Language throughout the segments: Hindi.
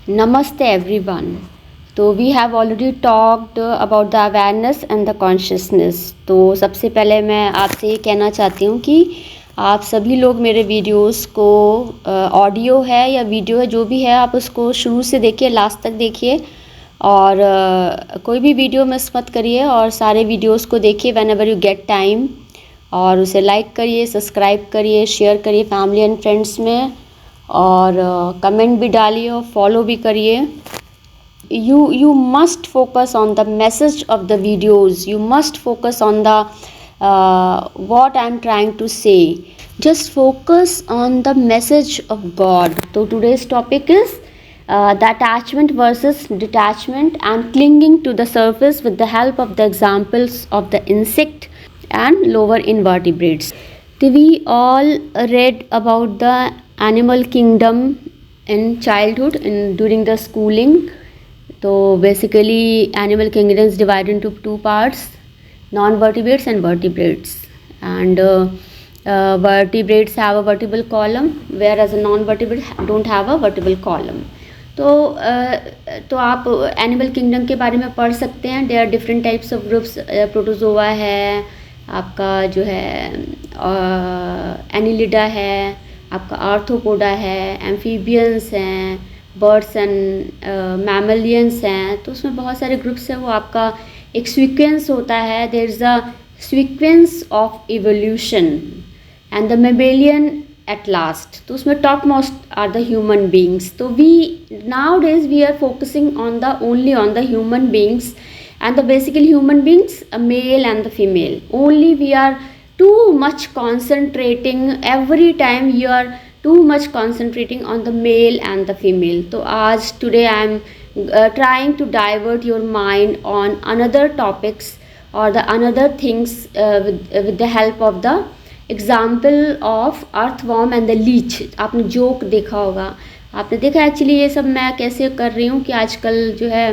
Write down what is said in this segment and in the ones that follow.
Namaste everyone. तो we have already talked about the awareness and the consciousness. तो सबसे पहले मैं आपसे ये कहना चाहती हूँ कि आप सभी लोग मेरे वीडियोस को ऑडियो है या वीडियो है जो भी है आप उसको शुरू से देखिए, लास्ट तक देखिए और कोई भी वीडियो मिस मत करिए और सारे वीडियोस को देखिए when ever you get time और उसे लाइक करिए, सब्सक्राइब करिए, शेयर करिए फैमिली एंड फ्रेंड्स में और कमेंट भी डालिए और फॉलो भी करिए। You must focus on the message of the videos. You must focus on the what I'm trying to say. Just focus on the message of God. So today's topic is the attachment versus detachment and clinging to the surface with the help of the examples of the insect and lower invertebrates. So we all read about the animal kingdom in childhood and during the schooling. तो basically animal kingdoms divide into two parts, non vertebrates and vertebrates and vertebrates have a vertebral column whereas a non vertebrate don't have a vertebral column. तो आप एनिमल किंगडम के बारे में पढ़ सकते हैं। There are different types of groups. Protozoa है, आपका जो है एनिलिडा है, आपका आर्थ्रोपोडा है, एम्फीबियंस हैं, बर्ड्स एंड मैमलियंस हैं। तो उसमें बहुत सारे ग्रुप्स हैं। वो आपका एक सीक्वेंस होता है। There is a sequence of evolution and the mammalian at last. तो उसमें top most are the human beings. तो we now days we are focusing on the only on the human beings and the basical human beings, a male and the female only. We are too much concentrating every time you are too much concentrating on the male and the female. So आज today I am trying to divert your mind on another topics or the another things with the help of the example of earthworm and the leech. आपने जोक देखा होगा, आपने देखा एक्चुअली ये सब मैं कैसे कर रही हूँ कि आजकल जो है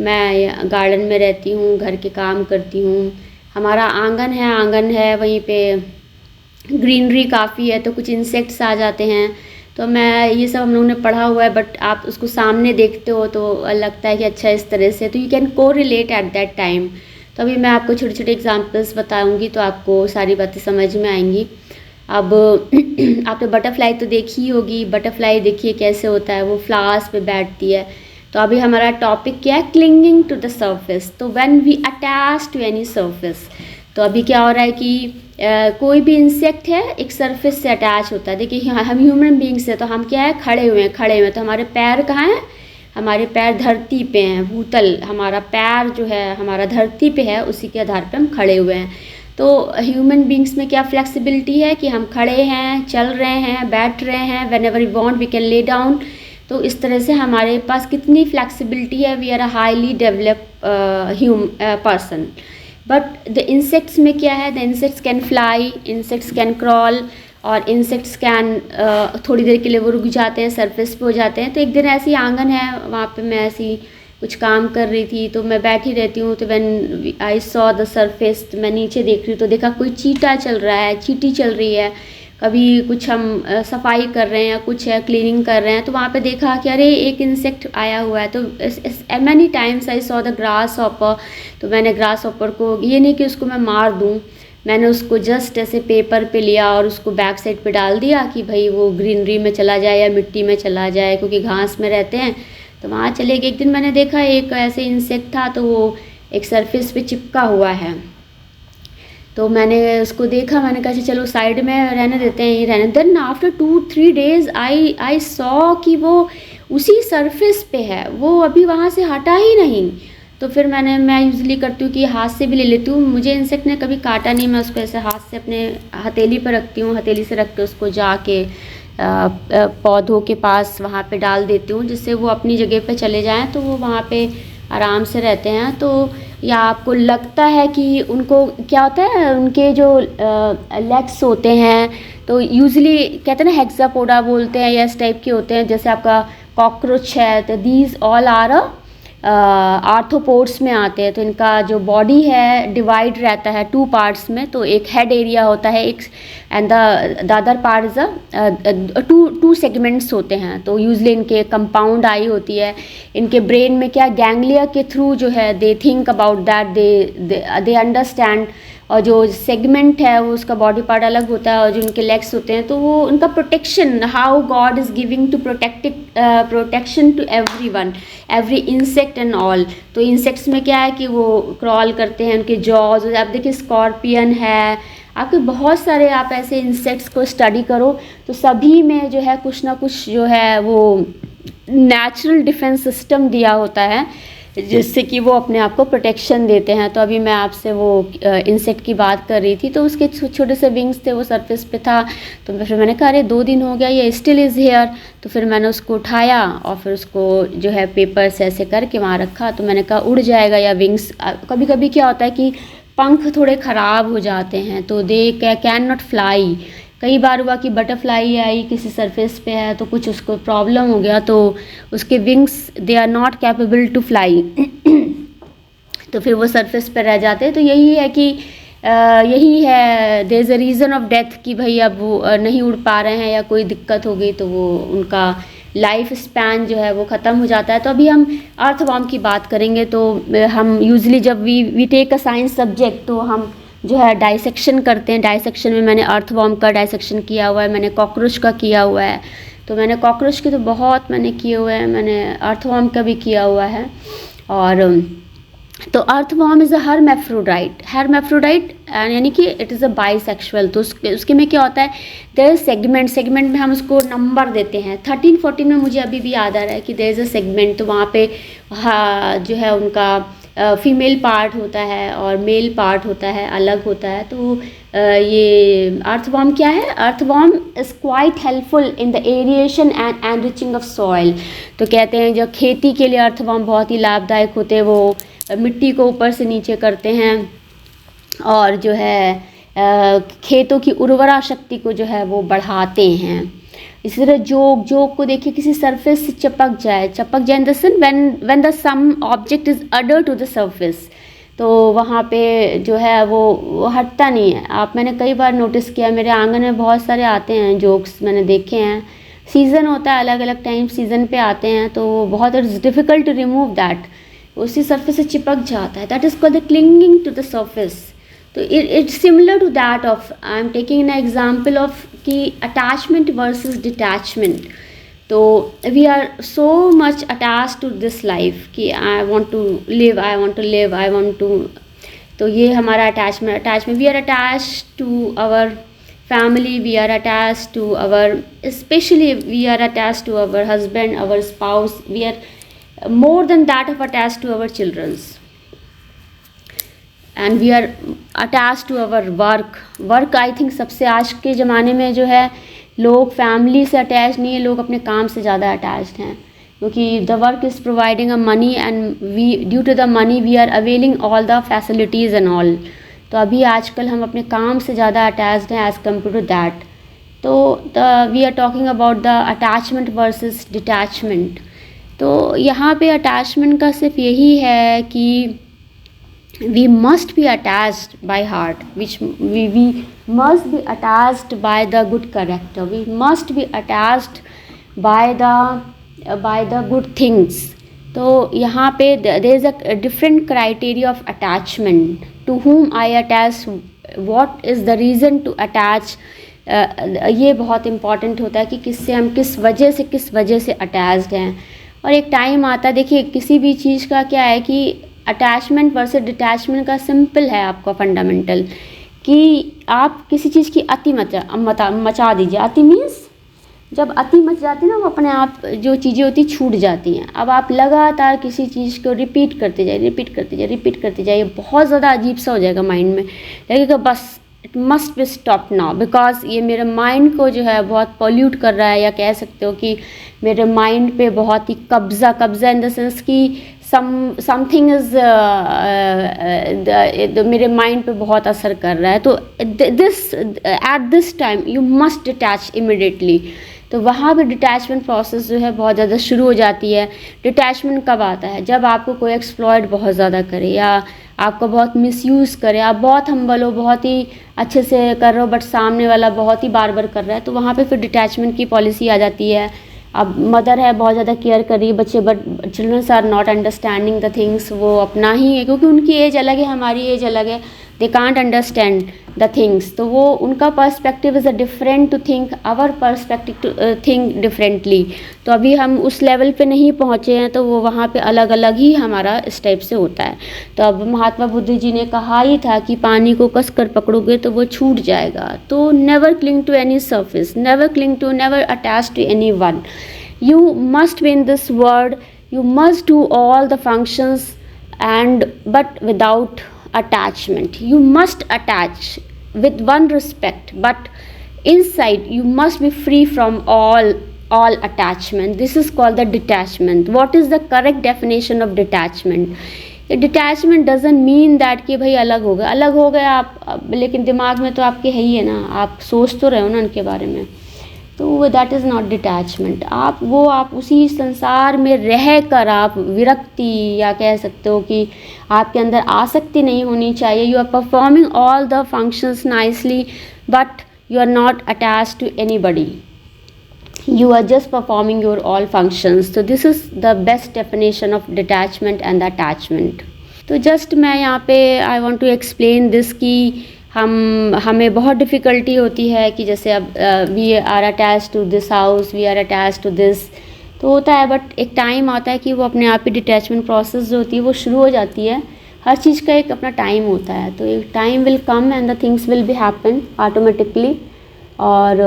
मैं गार्डन में रहती हूँ, घर के काम करती हूँ, हमारा आंगन है वहीं पे ग्रीनरी काफ़ी है तो कुछ इंसेक्ट्स आ जाते हैं। तो मैं ये सब हम लोगों ने पढ़ा हुआ है बट आप उसको सामने देखते हो तो लगता है कि अच्छा इस तरह से, तो यू कैन को रिलेट एट दैट टाइम। तो अभी मैं आपको छोटे छोटे एग्जांपल्स बताऊंगी तो आपको सारी बातें समझ में आएंगी। अब आपने बटरफ्लाई तो देखी ही होगी। बटरफ्लाई देखिए कैसे होता है, वो फ्लावर्स पे बैठती है। तो अभी हमारा टॉपिक क्या है, क्लिंगिंग टू द सर्फेस। तो when we attach to any surface, तो अभी क्या हो रहा है कि कोई भी इंसेक्ट है एक सरफेस से अटैच होता है। देखिए हम ह्यूमन बींग्स हैं तो हम क्या है, खड़े हुए हैं। तो हमारे पैर कहाँ हैं, हमारे पैर धरती पे हैं, भूतल। हमारा पैर जो है हमारा धरती पे है, उसी के आधार पे हम खड़े हुए हैं। तो ह्यूमन बींग्स में क्या फ्लेक्सिबिलिटी है कि हम खड़े हैं, चल रहे हैं, बैठ रहे हैं, whenever we want we can lay down. तो इस तरह से हमारे पास कितनी फ्लेक्सिबिलिटी है। We are a highly develop person. But the insects में क्या है, the insects can fly, insects can crawl और इंसेक्ट्स कैन थोड़ी देर के लिए वो रुक जाते हैं, सरफेस पे हो जाते हैं। तो एक दिन ऐसी आंगन है, वहाँ पे मैं ऐसी कुछ काम कर रही थी तो मैं बैठी रहती हूँ। तो when I saw the surface, मैं नीचे देख रही हूँ तो देखा कोई चीटा चल रहा है, चींटी चल रही है। कभी कुछ हम सफाई कर रहे हैं या कुछ है क्लीनिंग कर रहे हैं तो वहाँ पे देखा कि अरे एक इंसेक्ट आया हुआ है। तो many times I saw the grass hopper. तो मैंने ग्रास हॉपर को, ये नहीं कि उसको मैं मार दूँ, मैंने उसको जस्ट ऐसे पेपर पे लिया और उसको बैक साइड पे डाल दिया कि भाई वो ग्रीनरी में चला जाए या मिट्टी में चला जाए, क्योंकि घास में रहते हैं तो वहाँ चले गए। एक दिन मैंने देखा एक ऐसे इंसेक्ट था तो वो एक सरफेस पे चिपका हुआ है। तो मैंने उसको देखा, मैंने कहा चलो साइड में रहने देते हैं, ये रहने। Then after 2-3 days I saw कि वो उसी सरफेस पे है, वो अभी वहाँ से हटा ही नहीं। तो फिर मैं यूज़ली करती हूँ कि हाथ से भी ले लेती हूँ। मुझे इंसेक्ट ने कभी काटा नहीं, मैं उसको ऐसे हाथ से अपने हथेली पर रखती हूँ, हथेली से रख के उसको जाके पौधों के पास वहाँ पे डाल देती हूँ जिससे वो अपनी जगह पे चले जाएँ तो वो वहाँ पे आराम से रहते हैं। तो या आपको लगता है कि उनको क्या होता है, उनके जो लेग्स होते हैं तो यूजुअली कहते हैं ना हेक्सापोडा बोलते हैं या इस टाइप के होते हैं, जैसे आपका कॉकरोच है। तो दीज ऑल आर आर्थ्रोपोड्स में आते हैं। तो इनका जो बॉडी है डिवाइड रहता है 2 पार्ट्स में, तो एक हेड एरिया होता है एक, and the other part is two segments होते हैं। तो यूजली इनके कंपाउंड आई होती है, इनके ब्रेन में क्या गैंग्लिया के थ्रू जो है they think about that, they understand. और जो सेगमेंट है वो उसका बॉडी पार्ट अलग होता है, और जो उनके लेग्स होते हैं तो वो उनका protection, how God is giving to protection to everyone, every insect and all. तो इंसेक्ट्स में क्या है कि वो क्रॉल करते हैं, उनके जॉज, आप देखिए स्कॉर्पियन है, आपके बहुत सारे आप ऐसे इंसेक्ट्स को स्टडी करो तो सभी में जो है कुछ ना कुछ जो है वो नेचुरल डिफेंस सिस्टम दिया होता है जिससे कि वो अपने आप को प्रोटेक्शन देते हैं। तो अभी मैं आपसे वो इंसेक्ट की बात कर रही थी, तो उसके छोटे से विंग्स थे, वो सरफेस पे था। तो फिर मैंने कहा अरे 2 दिन हो गया, ये स्टिल इज़ हेयर। तो फिर मैंने उसको उठाया और फिर उसको जो है पेपर से ऐसे करके वहाँ रखा। तो मैंने कहा उड़ जाएगा या विंग्स, कभी कभी क्या होता है कि पंख थोड़े ख़राब हो जाते हैं तो दे कैन नॉट फ्लाई। कई बार हुआ कि बटरफ्लाई आई किसी सरफेस पे है तो कुछ उसको प्रॉब्लम हो गया, तो उसके wings they are not capable to fly तो फिर वो सरफेस पे रह जाते हैं। तो यही है कि यही है there is a reason of death कि भाई अब वो नहीं उड़ पा रहे हैं या कोई दिक्कत हो गई तो वो उनका लाइफ स्पैन जो है वो ख़त्म हो जाता है। तो अभी हम अर्थवॉर्म की बात करेंगे। तो हम यूजली जब we take a science subject तो हम जो है डाइसेक्शन करते हैं। डाइसेक्शन में मैंने अर्थवॉर्म का डाइसेक्शन किया हुआ है, मैंने कॉकरोच का किया हुआ है। तो मैंने कॉकरोच के तो बहुत मैंने किए हुए हैं, मैंने अर्थवॉर्म का भी किया हुआ है। और तो अर्थवॉर्म इज़ अ हर्मैफ्रोडाइट, यानी कि इट इज़ अ बाइसेक्सुअल। तो उसके में क्या होता है, देयर इज सेगमेंट में हम उसको नंबर देते हैं। 13-14 में मुझे अभी भी याद आ रहा है कि देयर इज़ अ सेगमेंट। तो वहाँ पे जो है उनका फीमेल पार्ट होता है और मेल पार्ट होता है, अलग होता है। तो ये अर्थवॉर्म क्या है, earthworm is quite helpful in the aeration and enriching of soil. तो कहते हैं जो खेती के लिए अर्थवॉर्म बहुत ही लाभदायक होते हैं, वो मिट्टी को ऊपर से नीचे करते हैं और जो है खेतों की उर्वरा शक्ति को जो है वो बढ़ाते हैं। इसी तरह जोग को देखिए, किसी सरफेस से चिपक जाए in the sense when the some object is adhere to the surface, तो वहाँ पे जो है वो हटता नहीं है। मैंने कई बार नोटिस किया, मेरे आंगन में बहुत सारे आते हैं जोक्स, मैंने देखे हैं। सीज़न होता है, अलग अलग टाइम सीज़न पे आते हैं, तो बहुत it's difficult to remove that, उसी सरफेस से चिपक जाता है। That is called the clinging to the surface. तो it's similar to that of, I am taking an example of कि अटैचमेंट वर्सेस डिटैचमेंट। तो we are so much attach to this life कि आई वांट टू लिव, तो ये हमारा attachment we are attach to our family, we are attach to our, specially we are attach to our husband, our spouse, we are more than that of attach to our childrens, and we are attach to our work. I think सबसे आज के ज़माने में जो है लोग फैमिली से अटैच नहीं है, लोग अपने काम से ज़्यादा अटैच्ड हैं, क्योंकि the work is providing a money and we due to the money we are availing all the facilities and all. तो अभी आजकल हम अपने काम से ज़्यादा अटैच्ड हैं एज़ कम्पेयर टू दैट। तो we are talking about the attachment versus detachment. तो यहाँ पे अटैचमेंट का सिर्फ यही है कि we must be attached by heart, which we must be attached by the good character, we must be attached by the good things. तो यहाँ पे there is a different criteria of attachment, to whom I attach, what is the reason to attach. ये बहुत इम्पॉर्टेंट होता है कि किससे हम किस वजह से अटैच्ड हैं। और एक टाइम आता है, देखिए किसी भी चीज़ का क्या है कि अटैचमेंट वर्सेस डिटैचमेंट का सिंपल है आपका फंडामेंटल, कि आप किसी चीज़ की अति मचा दीजिए। अति मीन्स जब अति मच जाती है ना, वो अपने आप जो चीज़ें होती छूट जाती हैं। अब आप लगातार किसी चीज़ को रिपीट करते जाइए, बहुत ज़्यादा अजीब सा हो जाएगा माइंड में, लगेगा बस it must be stop now, because ये मेरे माइंड को जो है बहुत पॉल्यूट कर रहा है, या कह सकते हो कि मेरे माइंड पे बहुत ही कब्ज़ा इन द सेंस कि समथिंग इज़ मेरे माइंड पे बहुत असर कर रहा है। तो at this time you must detach immediately. तो वहाँ पे डिटैचमेंट प्रोसेस जो है बहुत ज़्यादा शुरू हो जाती है। डिटैचमेंट कब आता है? जब आपको कोई एक्सप्लॉइट बहुत ज़्यादा करे या आपको बहुत मिसयूज़ करे, आप बहुत हम्बल हो, बहुत ही अच्छे से कर रहे हो, बट सामने वाला बहुत ही बार बार कर रहा है, तो वहाँ पे फिर डिटैचमेंट की पॉलिसी आ जाती है। अब मदर है, बहुत ज़्यादा केयर कर रही है बच्चे, but childrens are not understanding the things, वो अपना ही है, क्योंकि उनकी एज अलग है, हमारी एज अलग है, they can't understand the things. तो वो उनका perspective is a different to think, our perspective to think differently. तो अभी हम उस लेवल पे नहीं पहुँचे हैं, तो वो वहाँ पे अलग अलग ही हमारा इस टाइप से होता है। तो अब महात्मा बुद्ध जी ने कहा ही था कि पानी को कस कर पकड़ोगे तो वो छूट जाएगा। तो never cling to any surface, never cling to, never attach to any one. You must be in this world, you must do all the functions and but without attachment. You must attach with one respect, but inside you must be free from all attachment. This is called the detachment. What is the correct definition of detachment? Detachment doesn't mean that कि भाई अलग हो गए आप, लेकिन दिमाग में तो आपके है ही है ना, आप सोच तो रहे हो ना उनके बारे में, तो दैट इज़ नॉट डिटैचमेंट। आप उसी संसार में रह कर आप विरक्ति, या कह सकते हो कि आपके अंदर आसक्ति नहीं होनी चाहिए। You are performing all the functions nicely, but you are not attach to anybody, you are just performing your all functions. So this is the best definition of detachment and attachment. तो just मैं यहाँ पे I want to explain this कि हमें बहुत डिफ़िकल्टी होती है कि जैसे अब we are attach to this house, we are attach to this, तो होता है, बट एक टाइम आता है कि वो अपने आप ही डिटैचमेंट प्रोसेस जो होती है वो शुरू हो जाती है। हर चीज़ का एक अपना टाइम होता है, तो एक time will come and the things will be happen automatically, और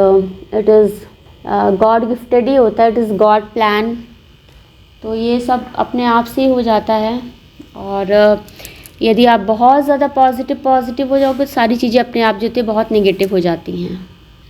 इट इज़ गॉड गिफ्टेड ही होता है, इट इज़ गॉड प्लान। तो ये सब अपने आप से ही हो जाता है। और यदि आप बहुत ज़्यादा पॉजिटिव हो जाओगे तो सारी चीज़ें अपने आप जो होती है बहुत नेगेटिव हो जाती हैं।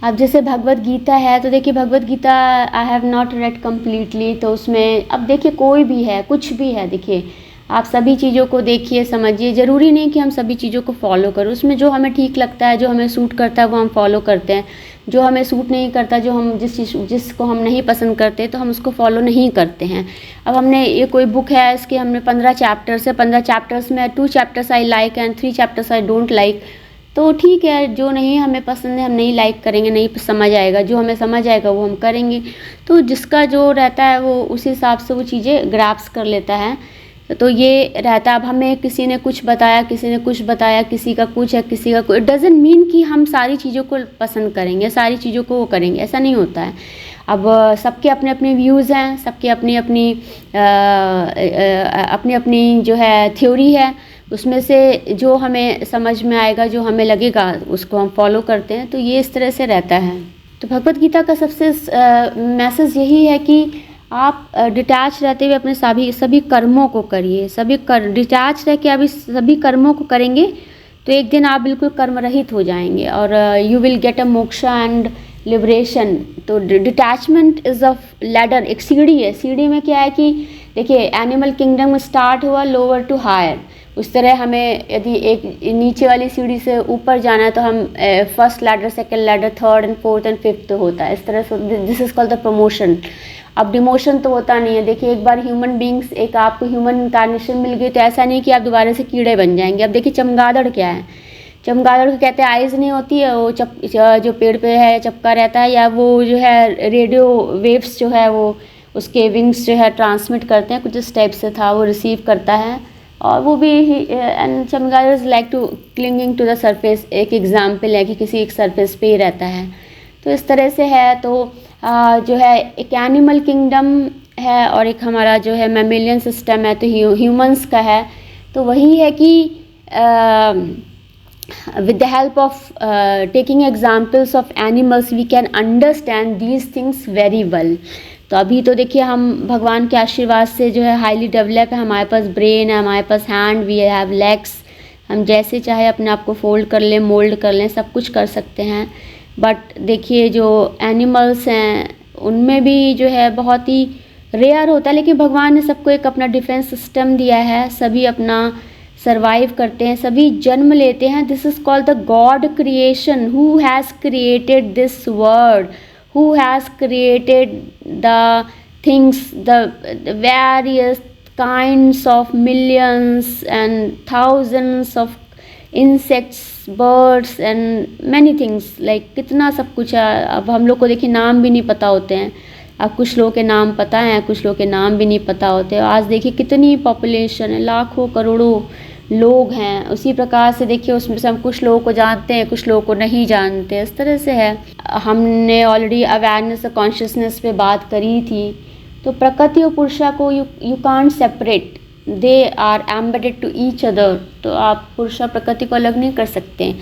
अब जैसे भगवत गीता है, तो देखिए Bhagavad Gita I have not read completely, तो उसमें अब देखिए कोई भी है, कुछ भी है, देखिए आप सभी चीज़ों को देखिए, समझिए। ज़रूरी नहीं कि हम सभी चीज़ों को फॉलो करें, उसमें जो हमें ठीक लगता है, जो हमें सूट करता है वो हम फॉलो करते हैं, जो हमें सूट नहीं करता, जो हम जिसको हम नहीं पसंद करते तो हम उसको फॉलो नहीं करते हैं। अब हमने ये कोई बुक है, इसके हमने 15 चैप्टर्स है, 15 चैप्टर्स में 2 chapters I like and 3 chapters I don't like, तो ठीक है, जो नहीं हमें पसंद है हम नहीं लाइक करेंगे, नहीं समझ आएगा, जो हमें समझ आएगा वो हम करेंगे। तो जिसका जो रहता है वो उस हिसाब से वो चीज़ें ग्रैप्स कर लेता है। तो ये रहता है। अब हमें किसी ने कुछ बताया, किसी ने कुछ बताया, किसी का कुछ है, किसी का कुछ, इट डज़ंट मीन कि हम सारी चीज़ों को पसंद करेंगे, सारी चीज़ों को वो करेंगे, ऐसा नहीं होता है। अब सबके अपने अपने व्यूज़ हैं, सबके अपनी अपनी जो है थ्योरी है, उसमें से जो हमें समझ में आएगा, जो हमें लगेगा उसको हम फॉलो करते हैं। तो ये इस तरह से रहता है। तो भगवत गीता का सबसे मैसेज यही है कि आप डिटैच रहते हुए अपने सभी कर्मों को करिए, डिटैच रह के अभी सभी कर्मों को करेंगे तो एक दिन आप बिल्कुल कर्म रहित हो जाएंगे और you will get a moksha and liberation. तो डिटैचमेंट इज़ अ लैडर, एक सीढ़ी है। सीढ़ी में क्या है कि देखिए एनिमल किंगडम में स्टार्ट हुआ लोअर टू हायर, उस तरह हमें यदि एक नीचे वाली सीढ़ी से ऊपर जाना है तो हम first ladder, second ladder, third and fourth and fifth होता है, इस तरह से। This is called the promotion. अब डिमोशन तो होता नहीं है। देखिए एक बार ह्यूमन बींग्स, एक आपको ह्यूमन इनकार्नेशन मिल गई तो ऐसा नहीं कि आप दोबारा से कीड़े बन जाएंगे। अब देखिए चमगादड़ क्या है, चमगादड़ को कहते हैं आइज़ नहीं होती है, वो जो पेड़ पे है चपका रहता है, या वो जो है रेडियो वेव्स जो है वो उसके विंग्स जो है ट्रांसमिट करते हैं, कुछ इस टाइप से था, वो रिसीव करता है। और वो भी एंड चमगादड़ like to clinging to the surface, एक एग्जाम्पल है कि किसी एक सरफेस पे ही रहता है। तो इस तरह से है। तो जो है एक एनिमल किंगडम है और एक हमारा जो है मैमेलियन सिस्टम है, तो ह्यूमंस का है। तो वही है कि with the help of taking examples of animals we can understand these things very well। तो अभी तो देखिए हम भगवान के आशीर्वाद से जो है हाईली डेवलप है, हमारे पास ब्रेन है, हमारे पास हैंड, वी हैव लेग्स, हम जैसे चाहे अपने आप को फोल्ड कर लें, मोल्ड कर लें, सब कुछ कर सकते हैं। बट देखिए जो एनिमल्स हैं उनमें भी जो है बहुत ही रेयर होता है, लेकिन भगवान ने सबको एक अपना डिफेंस सिस्टम दिया है, सभी अपना सर्वाइव करते हैं, सभी जन्म लेते हैं। This is called the God creation, who has created this world, who has created the things, the various kinds of millions and thousands of insects, birds and many things, like कितना सब कुछ है। अब हम लोग को देखिए नाम भी नहीं पता होते हैं। अब कुछ लोगों के नाम पता हैं, कुछ लोगों के नाम भी नहीं पता होते। आज देखिए कितनी पॉपुलेशन है, लाखों करोड़ों लोग हैं। उसी प्रकार से देखिए उसमें से हम कुछ लोगों को जानते हैं, कुछ लोगों को नहीं जानते। इस तरह से है। हमने ऑलरेडी अवेयरनेस और कॉन्शियसनेस पे बात करी थी। तो प्रकृति और पुरुषा को you can't separate, they are embedded to each other. तो आप पुरुषा प्रकृति को अलग नहीं कर सकते।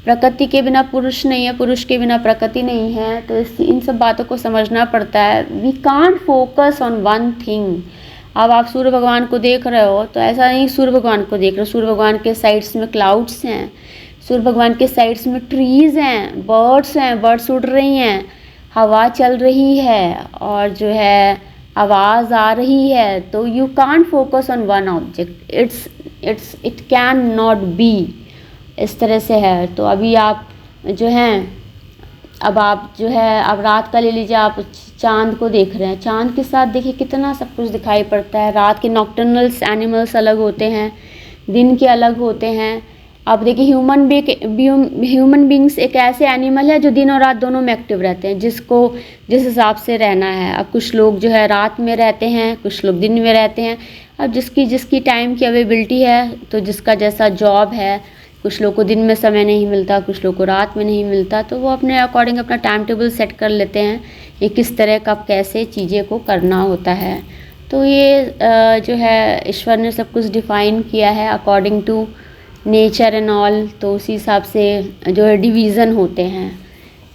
प्रकृति के बिना पुरुष नहीं है, पुरुष के बिना प्रकृति नहीं है। तो इन सब बातों को समझना पड़ता है। We can't focus on one thing. अब आप सूर्य भगवान को देख रहे हो तो ऐसा नहीं सूर्य भगवान को देख रहे हो, सूर्य भगवान के साइड्स में क्लाउड्स हैं, सूर्य भगवान के साइड्स में ट्रीज़ हैं, बर्ड्स उड़ रही हैं, हवा चल रही है और जो है आवाज़ आ रही है। तो you can't focus on one object, it can not be. इस तरह से है। तो अभी आप जो हैं, अब आप जो है, अब रात का ले लीजिए, आप चाँद को देख रहे हैं। चाँद के साथ देखिए कितना सब कुछ दिखाई पड़ता है। रात के नॉक्टर्नल्स एनिमल्स अलग होते हैं, दिन के अलग होते हैं। अब देखिए ह्यूमन बींग्स एक ऐसे एनिमल है जो दिन और रात दोनों में एक्टिव रहते हैं, जिसको जिस हिसाब से रहना है। अब कुछ लोग जो है रात में रहते हैं, कुछ लोग दिन में रहते हैं। अब जिसकी टाइम की अवेलेबिलिटी है, तो जिसका जैसा जॉब है, कुछ लोग को दिन में समय नहीं मिलता, कुछ लोग को रात में नहीं मिलता। तो वो अपने अकॉर्डिंग अपना टाइम टेबल सेट कर लेते हैं ये किस तरह कब कैसे चीज़ें को करना होता है। तो ये जो है ईश्वर ने सब कुछ डिफ़ाइन किया है according to nature and all. तो उसी हिसाब से जो है डिवीज़न होते हैं।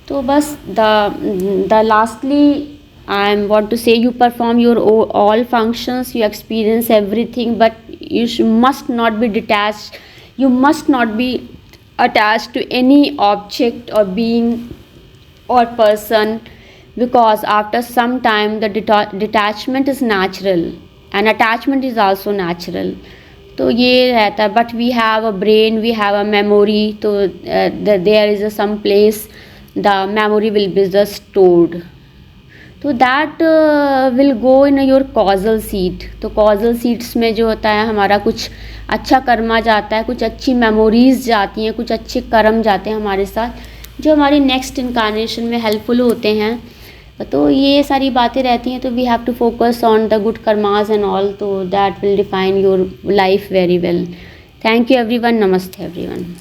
तो बस the lastly I want to say, you perform your all functions, you experience everything, but you must not be detached. You must not be attached to any object or being or person, because after some time the detachment is natural and attachment is also natural. तो ये रहता है। But we have a brain, we have a memory. तो there is a some place the memory will be just stored. तो that will go in your causal seat. तो कॉजल सीट्स में जो होता है हमारा कुछ अच्छा कर्मा जाता है, कुछ अच्छी मेमोरीज़ जाती हैं, कुछ अच्छे कर्म जाते हैं हमारे साथ, जो हमारी नेक्स्ट इनकारनेशन में हेल्पफुल होते हैं। तो ये सारी बातें रहती हैं। तो we have to focus on the good karmas and all, तो that will define your life very well. Thank you everyone. नमस्ते एवरीवन।